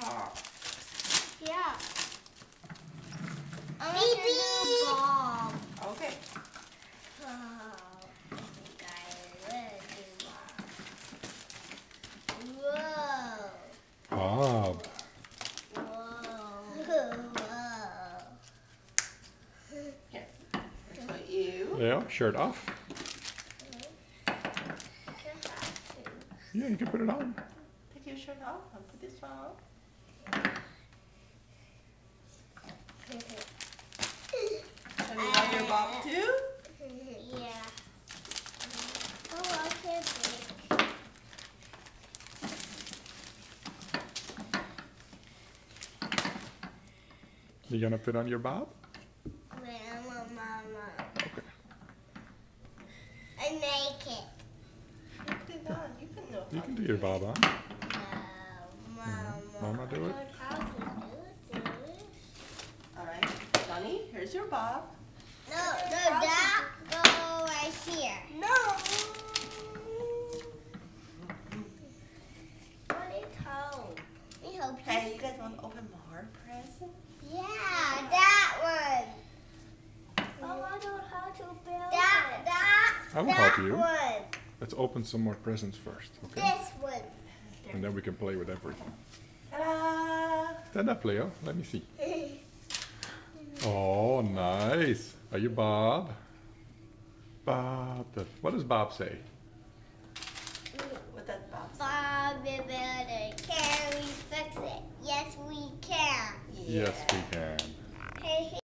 top. Yeah. Beep. Bomb. Okay. Oh, I think I will do one. Whoa. Bob. Here. Here's for you. Yeah, shirt off. Yeah, you can put it on. Take your shirt off and put this one on. And you want your bob too? Yeah. Oh, okay, big. You gonna put on your bob? Mama. Okay. I make it. You put it on. You can know. You can do your bob on. No, Mama. Mama, do it. How to do this? Alright. Johnny, here's your bob. No, that go right here. No! What is home? We hope you. Hey, you guys want to open more presents? Yeah, that one. Oh, I don't know how to build that. I will help you. One. Let's open some more presents first, okay? This one. And then we can play with everything. Ta-da! Stand up, Leo. Let me see. Oh, nice. Are you Bob? Bob. What does Bob say? What does Bob say? Bob, we build it. Can we fix it? Yes, we can. Yes, we can.